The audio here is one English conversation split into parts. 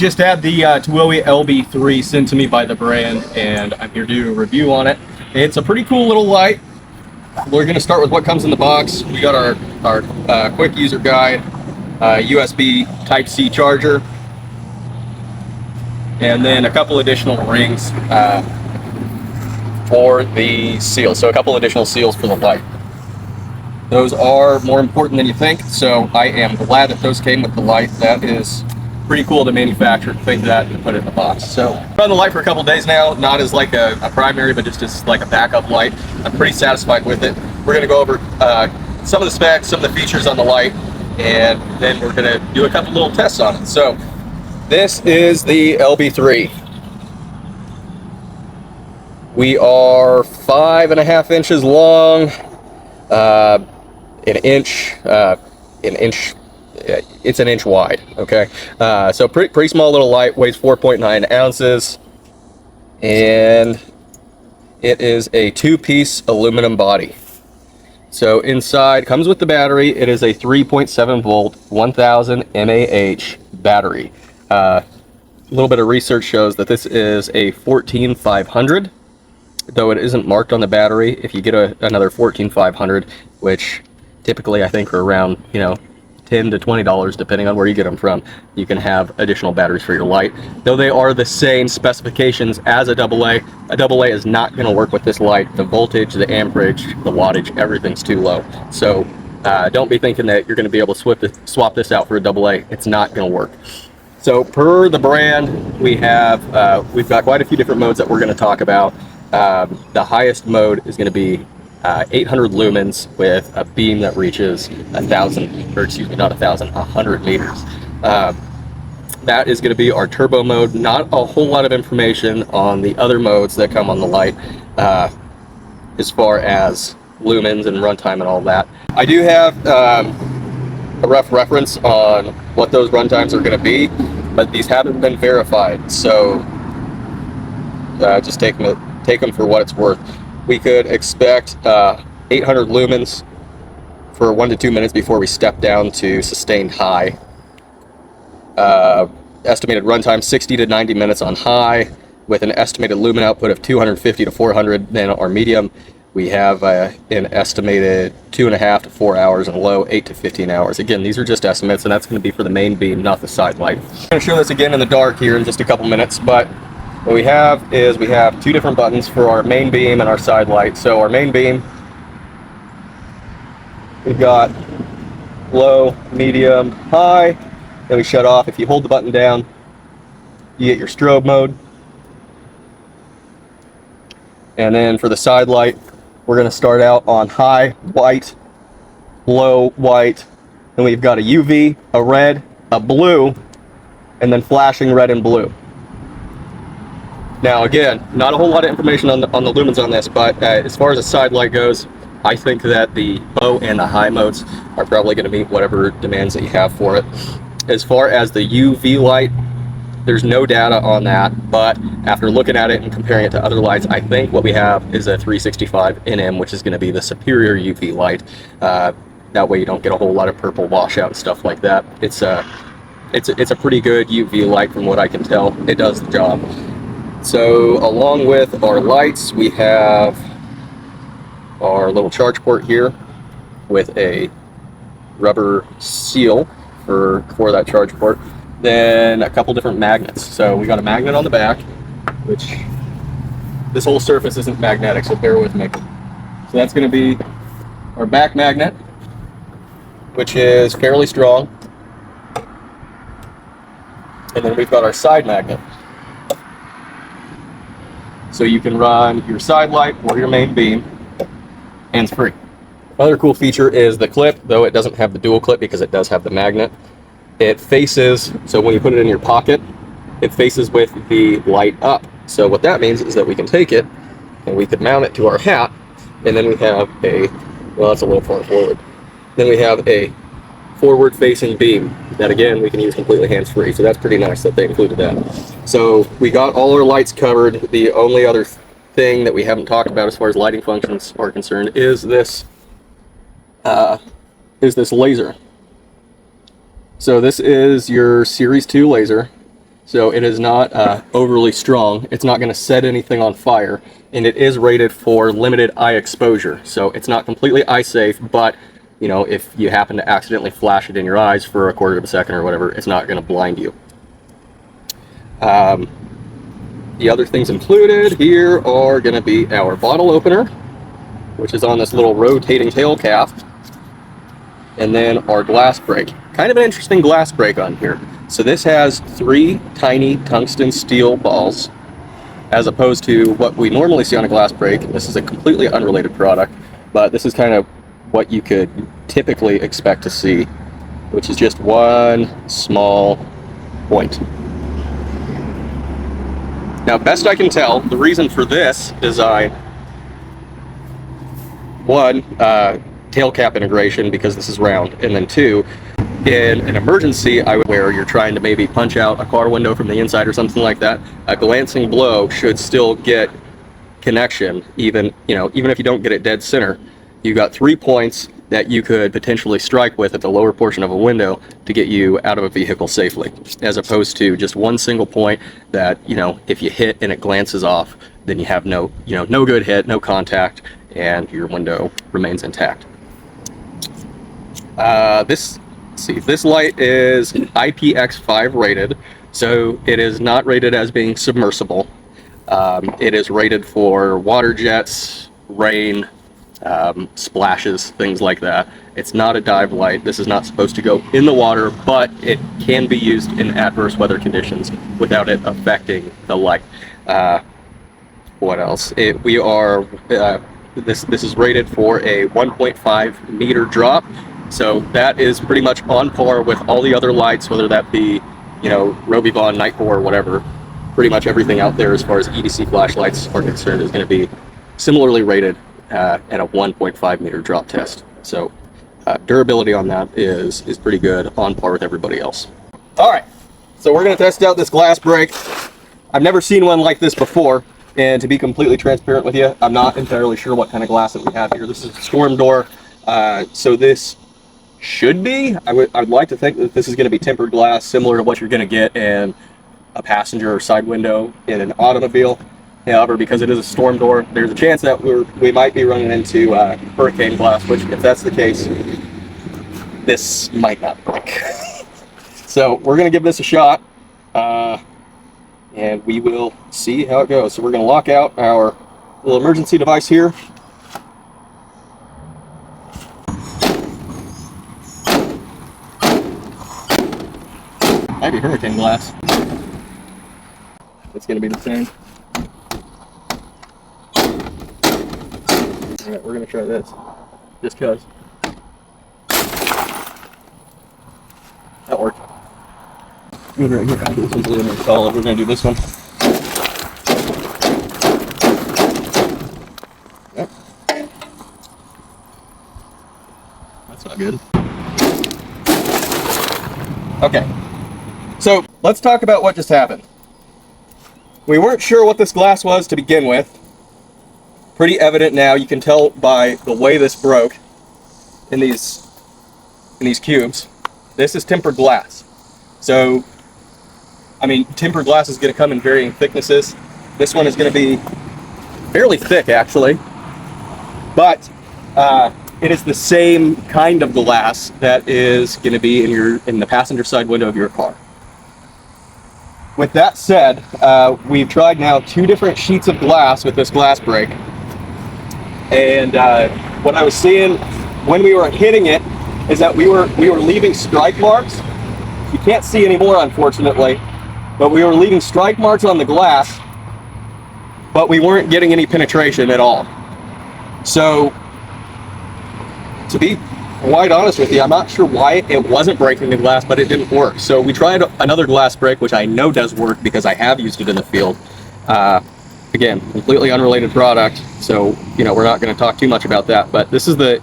just had the Tuohy LB3 sent to me by the brand, and I'm here to do a review on it. It's a pretty cool little light. We're going to start with what comes in the box. We got our quick user guide, USB Type-C charger, and then a couple additional rings for the seal. So a couple additional seals for the light. Those are more important than you think, so I am glad that those came with the light. That is pretty cool to manufacture, think that, and put it in the box. So I've run the light for a couple days now, not as like a primary, but just as like a backup light. I'm pretty satisfied with it. We're gonna go over some of the specs, some of the features on the light, and then we're gonna do a couple little tests on it. So this is the LB3. We are 5.5 inches long, it's an inch wide, okay? So pretty small little light, weighs 4.9 ounces, and it is a 2-piece aluminum body. So inside, comes with the battery. It is a 3.7 volt, 1000 mAh battery. A little bit of research shows that this is a 14500, though it isn't marked on the battery. If you get another 14500, which typically I think are around, you know, $10 to $20 depending on where you get them from, you can have additional batteries for your light. Though they are the same specifications as a AA is not going to work with this light. The voltage, the amperage, the wattage, everything's too low. So don't be thinking that you're going to be able to swap this out for a AA. It's not going to work. So per the brand, we've got quite a few different modes that we're going to talk about. The highest mode is going to be 800 lumens with a beam that reaches 100 meters. That is going to be our turbo mode. Not a whole lot of information on the other modes that come on the light as far as lumens and runtime and all that. I do have a rough reference on what those runtimes are going to be, but these haven't been verified, so just take them for what it's worth. We could expect 800 lumens for 1 to 2 minutes before we step down to sustained high. Estimated runtime 60 to 90 minutes on high, with an estimated lumen output of 250 to 400. Then our medium, we have an estimated 2.5 to 4 hours, and low 8 to 15 hours. Again, these are just estimates, and that's going to be for the main beam, not the side light. I'm going to show this again in the dark here in just a couple minutes, but what we have is we have two different buttons for our main beam and our side light. So our main beam, we've got low, medium, high, then we shut off. If you hold the button down, you get your strobe mode. And then for the side light, we're going to start out on high, white, low, white, then we've got a UV, a red, a blue, and then flashing red and blue. Now again, not a whole lot of information on the lumens on this, but as far as the side light goes, I think that the low and the high modes are probably going to meet whatever demands that you have for it. As far as the UV light, there's no data on that, but after looking at it and comparing it to other lights, I think what we have is a 365 NM, which is going to be the superior UV light. That way you don't get a whole lot of purple washout and stuff like that. It's a pretty good UV light from what I can tell. It does the job. So along with our lights, we have our little charge port here with a rubber seal for that charge port. Then a couple different magnets. So we got a magnet on the back, which this whole surface isn't magnetic, so bear with me. So that's going to be our back magnet, which is fairly strong. And then we've got our side magnet. So you can run your side light or your main beam hands-free. Another cool feature is the clip, though it doesn't have the dual clip because it does have the magnet. It faces, so when you put it in your pocket, it faces with the light up. So what that means is that we can take it and we could mount it to our hat, and then we have well, that's a little far forward. Then we have a forward-facing beam that, again, we can use completely hands-free. So that's pretty nice that they included that. So we got all our lights covered. The only other thing that we haven't talked about as far as lighting functions are concerned is this laser. So this is your Series 2 laser. So it is not overly strong. It's not going to set anything on fire, and it is rated for limited eye exposure. So it's not completely eye safe, but you know, if you happen to accidentally flash it in your eyes for a quarter of a second or whatever, it's not going to blind you. The other things included here are going to be our bottle opener, which is on this little rotating tail cap, and then our glass break. Kind of an interesting glass break on here. So this has 3 tiny tungsten steel balls, as opposed to what we normally see on a glass break. This is a completely unrelated product, but this is kind of what you could typically expect to see, which is just one small point. Now, best I can tell, the reason for this design, one, tail cap integration, because this is round, and then 2, in an emergency, where you're trying to maybe punch out a car window from the inside or something like that, a glancing blow should still get connection, even if you don't get it dead center. You got 3 points that you could potentially strike with at the lower portion of a window to get you out of a vehicle safely, as opposed to just one single point that, if you hit and it glances off, then you have no good hit, no contact, and your window remains intact. This light is IPX5 rated, so it is not rated as being submersible. It is rated for water jets, rain, splashes, things like that. It's not a dive light. This is not supposed to go in the water, but it can be used in adverse weather conditions without it affecting the light. What else? This is rated for a 1.5 meter drop. So that is pretty much on par with all the other lights, whether that be, Robivon, Nightcore, or whatever. Pretty much everything out there as far as EDC flashlights are concerned is going to be similarly rated at a 1.5 meter drop test. So durability on that is pretty good, on par with everybody else. All right, so we're going to test out this glass break. I've never seen one like this before, and to be completely transparent with you, I'm not entirely sure what kind of glass that we have here. This is a storm door, so this should be, I'd like to think that this is going to be tempered glass, similar to what you're going to get in a passenger side window in an automobile. However, because it is a storm door, there's a chance that we might be running into hurricane glass, which, if that's the case, this might not break. So we're going to give this a shot, and we will see how it goes. So we're going to lock out our little emergency device here. Might be hurricane glass. It's going to be the same. Alright, we're going to try this. Just because. That worked. Good right here. This one's a little more solid. We're going to do this one. Yep. That's not good. Okay. So let's talk about what just happened. We weren't sure what this glass was to begin with. Pretty evident now. You can tell by the way this broke in these cubes. This is tempered glass. So, tempered glass is going to come in varying thicknesses. This one is going to be fairly thick, actually, but it is the same kind of glass that is going to be in the passenger side window of your car. With that said, we've tried now 2 different sheets of glass with this glass break, and what I was seeing when we were hitting it is that we were leaving strike marks. You can't see anymore, unfortunately, but we were leaving strike marks on the glass, but we weren't getting any penetration at all. So, to be quite honest with you, I'm not sure why it wasn't breaking the glass, but it didn't work. So we tried another glass break, which I know does work because I have used it in the field. Again, completely unrelated product, so we're not going to talk too much about that. But this is the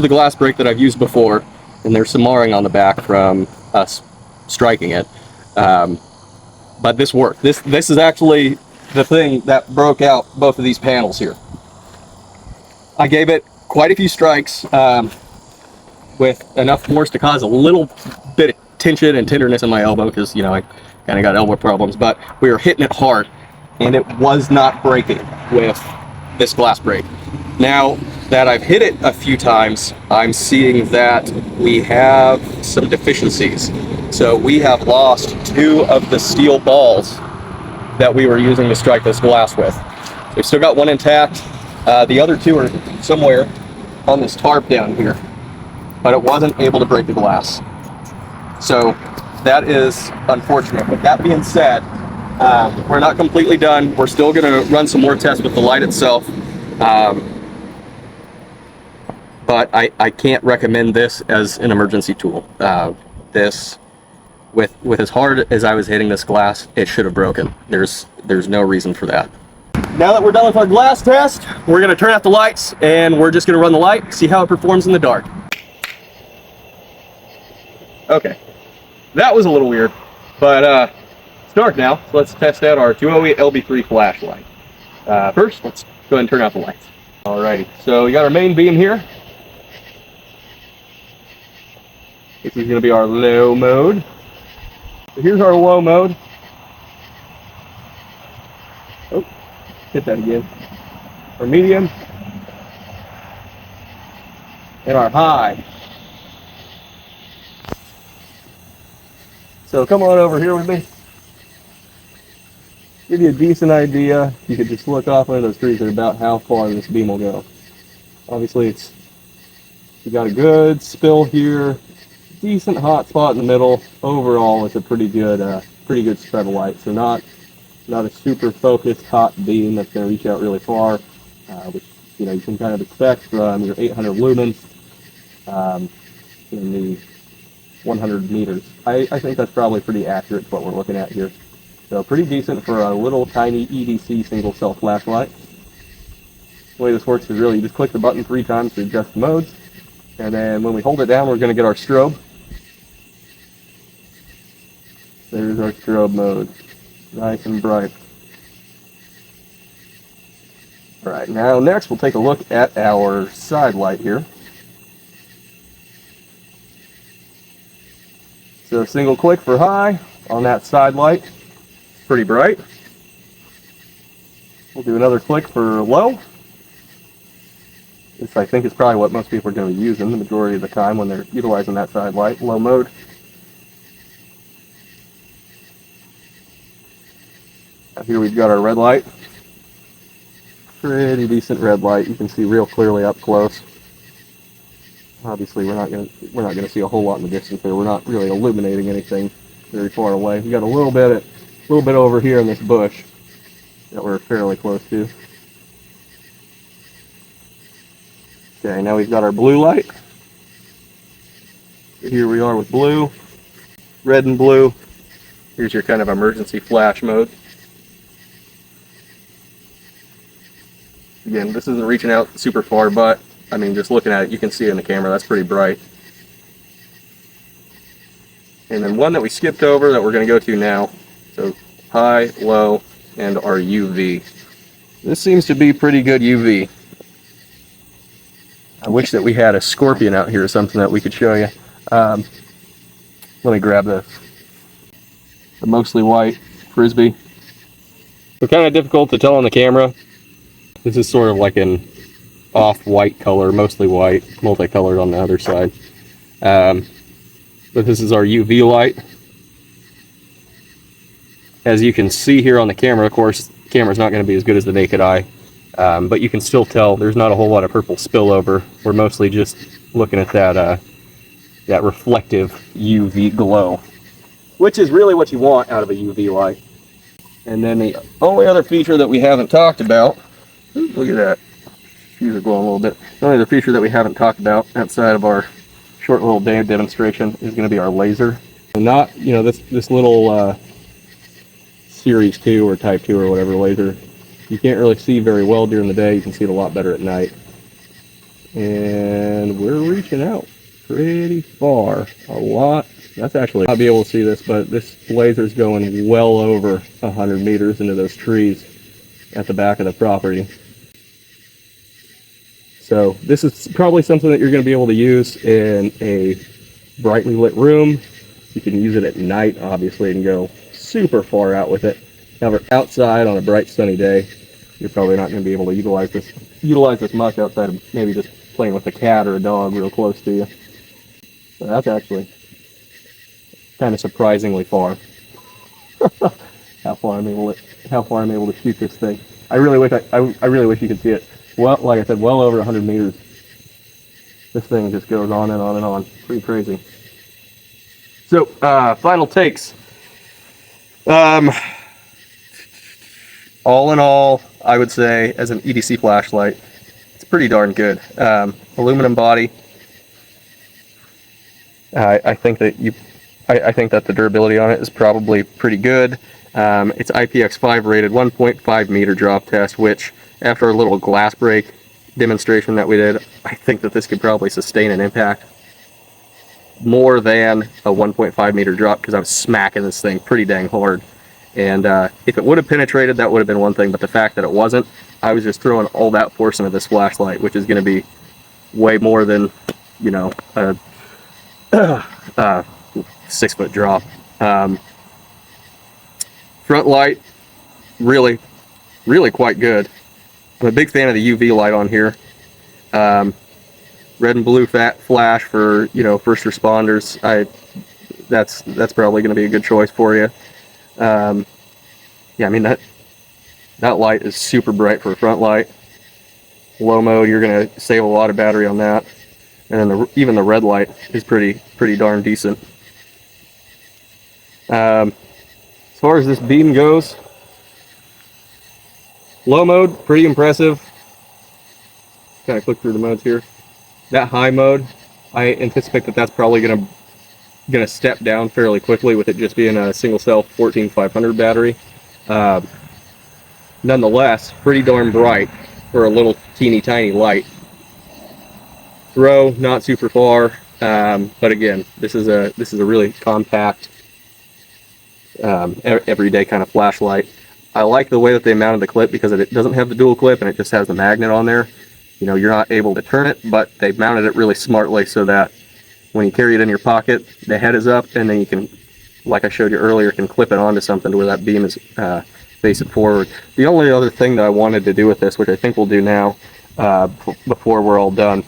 glass break that I've used before, and there's some marring on the back from us striking it. But this worked. This is actually the thing that broke out both of these panels here. I gave it quite a few strikes with enough force to cause a little bit of tension and tenderness in my elbow, because I kind of got elbow problems, but we were hitting it hard and it was not breaking with this glass break. Now that I've hit it a few times, I'm seeing that we have some deficiencies. So we have lost 2 of the steel balls that we were using to strike this glass with. We've still got 1 intact. The other 2 are somewhere on this tarp down here, but it wasn't able to break the glass. So that is unfortunate. But that being said, we're not completely done. We're still going to run some more tests with the light itself. But I can't recommend this as an emergency tool. This, with as hard as I was hitting this glass, it should have broken. There's no reason for that. Now that we're done with our glass test, we're going to turn out the lights and we're just going to run the light, see how it performs in the dark. Okay, that was a little weird, but it's dark now, so let's test out our 208 LB3 flashlight. First, let's go ahead and turn out the lights. Alrighty, so we got our main beam here. This is going to be our low mode. So here's our low mode. Oh, hit that again. Our medium. And our high. So come on over here with me. Give you a decent idea. You could just look off one of those trees at about how far this beam will go. Obviously, we got a good spill here, decent hot spot in the middle. Overall, it's a pretty good spread of light. So not a super focused hot beam that's going to reach out really far, which you can kind of expect from your 800 lumens in the 100 meters. I think that's probably pretty accurate to what we're looking at here. So pretty decent for a little tiny EDC single cell flashlight. The way this works is really you just click the button 3 times to adjust the modes, and then when we hold it down, we're going to get our strobe. There's our strobe mode, nice and bright. Alright, now next we'll take a look at our side light here. So single click for high on that side light, pretty bright. We'll do another click for low. This I think is probably what most people are going to be using the majority of the time when they're utilizing that side light, low mode. Now here we've got our red light. Pretty decent red light. You can see real clearly up close. Obviously, we're not going to see a whole lot in the distance there. We're not really illuminating anything very far away. We got a little bit over here in this bush that we're fairly close to. Okay, now we've got our blue light. Here we are with blue, red and blue. Here's your kind of emergency flash mode. Again, this isn't reaching out super far, but I mean, just looking at it, you can see it in the camera, that's pretty bright. And then one that we skipped over that we're going to go to now. So high, low, and our UV. This seems to be pretty good UV. I wish that we had a scorpion out here or something that we could show you. Let me grab this. The mostly white frisbee. So kind of difficult to tell on the camera. This is sort of like an off-white color, mostly white, multicolored on the other side. But this is our UV light. As you can see here on the camera, of course, the camera's not going to be as good as the naked eye, but you can still tell there's not a whole lot of purple spillover. We're mostly just looking at that reflective UV glow, which is really what you want out of a UV light. And then the only other feature that we haven't talked about, look at that. These are glowing a little bit. The only other feature that we haven't talked about outside of our short little day demonstration is going to be our laser. And not, this little Series 2 or Type 2 or whatever laser. You can't really see very well during the day. You can see it a lot better at night. And we're reaching out pretty far. A lot. That's actually, I'll be able to see this, but this laser's going well over 100 meters into those trees at the back of the property. So this is probably something that you're going to be able to use in a brightly lit room. You can use it at night, obviously, and go super far out with it. However, outside on a bright sunny day, you're probably not going to be able to utilize this much outside of maybe just playing with a cat or a dog real close to you. So that's actually kind of surprisingly far. how far I'm able to shoot this thing. I really wish you could see it. Well, like I said, well over 100 meters. This thing just goes on and on and on. Pretty crazy. So, final takes. All in all, I would say, as an EDC flashlight, it's pretty darn good. Aluminum body. I think that the durability on it is probably pretty good. It's IPX5 rated, 1.5 meter drop test, which after a little glass break demonstration that we did, I think that this could probably sustain an impact more than a 1.5 meter drop, because I was smacking this thing pretty dang hard. And if it would have penetrated, that would have been one thing, but the fact that it wasn't, I was just throwing all that force into this flashlight, which is going to be way more than, you know, a 6-foot drop. Front light, really quite good. I'm a big fan of the UV light on here. Red and blue flash for, you know, first responders. That's probably going to be a good choice for you. Yeah, I mean that light is super bright for a front light. Low mode, you're going to save a lot of battery on that. And then even the red light is pretty darn decent. As far as this beam goes, low mode, pretty impressive. Kind of click through the modes here. That high mode, I anticipate that that's probably gonna step down fairly quickly with it just being a single cell 14500 battery. Nonetheless, pretty darn bright for a little teeny tiny light. Throw not super far, but again, this is a really compact, everyday kind of flashlight. I like the way that they mounted the clip because it doesn't have the dual clip and it just has the magnet on there. You know, you're not able to turn it, but they've mounted it really smartly so that when you carry it in your pocket, the head is up, and then you can, like I showed you earlier, can clip it onto something to where that beam is facing forward. The only other thing that I wanted to do with this, which I think we'll do now before we're all done,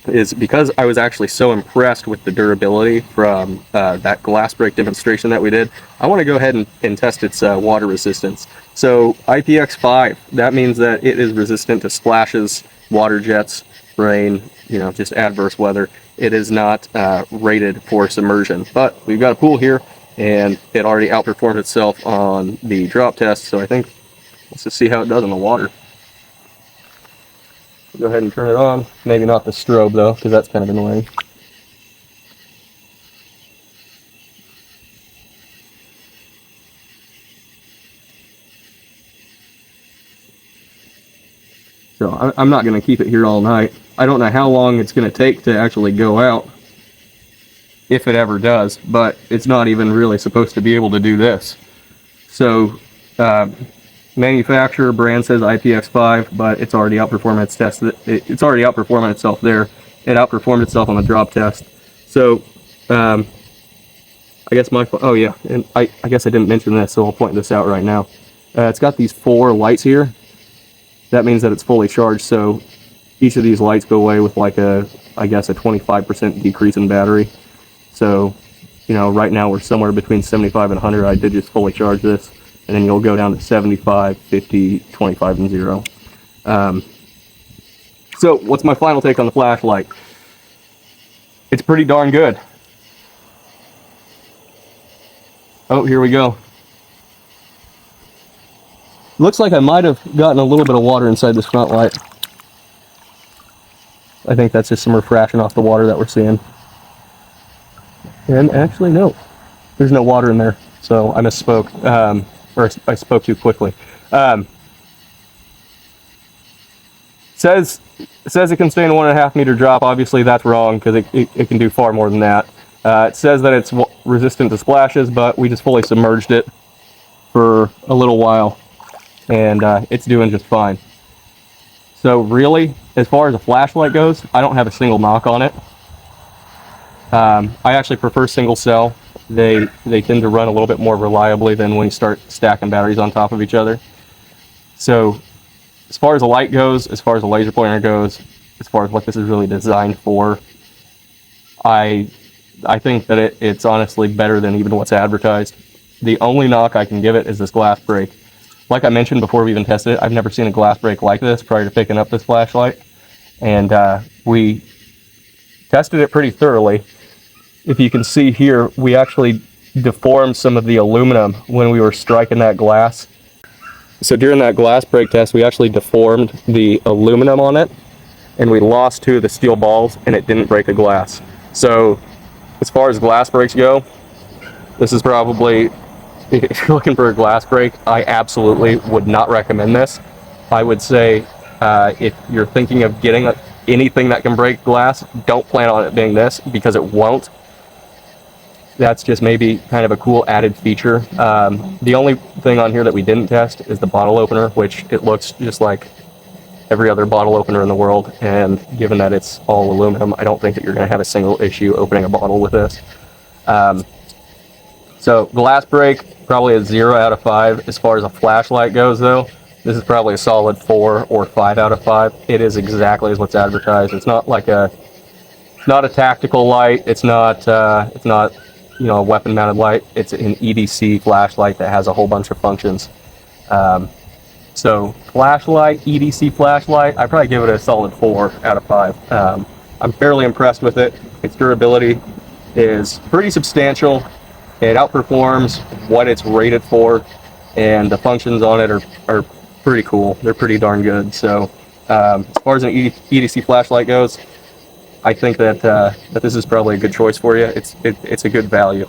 is because I was actually so impressed with the durability from that glass break demonstration that we did, I want to go ahead and test its water resistance. So IPX5, that means that it is resistant to splashes, water jets, rain, you know, just adverse weather. It is not rated for submersion, but we've got a pool here and it already outperformed itself on the drop test, so I think let's just see how it does in the water. Go ahead and turn it on. Maybe not the strobe though, because that's kind of annoying. So I'm not going to keep it here all night. I don't know how long it's going to take to actually go out, if it ever does, but it's not even really supposed to be able to do this. So manufacturer brand says IPX5, but it's already outperforming its test. It's already outperforming itself there. It outperformed itself on the drop test. So I guess and I guess I didn't mention this, so I'll point this out right now. It's got these 4 lights here. That means that it's fully charged, so each of these lights go away with like I guess a 25% decrease in battery. So, you know, right now we're somewhere between 75 and 100. I did just fully charge this, and then you'll go down to 75, 50, 25, and 0. So what's my final take on the flashlight? It's pretty darn good. Oh, here we go. Looks like I might have gotten a little bit of water inside this front light. I think that's just some refraction off the water that we're seeing. And actually, no. There's no water in there, so I misspoke. Or I spoke too quickly. Says it can stay in a 1.5 meter drop. Obviously, that's wrong because it can do far more than that. It says that it's resistant to splashes, but we just fully submerged it for a little while, and it's doing just fine. So really, as far as a flashlight goes, I don't have a single knock on it. I actually prefer single cell they tend to run a little bit more reliably than when you start stacking batteries on top of each other. So as far as the light goes, as far as the laser pointer goes, as far as what this is really designed for, I think that it's honestly better than even what's advertised. The only knock I can give it is this glass break. Like I mentioned before we even tested it, I've never seen a glass break like this prior to picking up this flashlight. And we tested it pretty thoroughly. If you can see here, we actually deformed some of the aluminum when we were striking that glass. So during that glass break test, we actually deformed the aluminum on it, and we lost 2 of the steel balls, and it didn't break the glass. So as far as glass breaks go, this is probably, if you're looking for a glass break, I absolutely would not recommend this. I would say if you're thinking of getting anything that can break glass, don't plan on it being this, because it won't. That's just maybe kind of a cool added feature. The only thing on here that we didn't test is the bottle opener, which it looks just like every other bottle opener in the world, and given that it's all aluminum, I don't think that you're going to have a single issue opening a bottle with this. So glass break, probably a 0 out of 5. As far as a flashlight goes though, this is probably a solid 4 or 5 out of 5. It is exactly as what's advertised. It's not like it's not a tactical light. It's not a weapon mounted light. It's an EDC flashlight that has a whole bunch of functions. So flashlight, EDC flashlight, I'd probably give it a solid 4 out of 5. I'm fairly impressed with it. Its durability is pretty substantial. It outperforms what it's rated for, and the functions on it are pretty cool. They're pretty darn good. So as far as an EDC flashlight goes, I think that this is probably a good choice for you. It's a good value.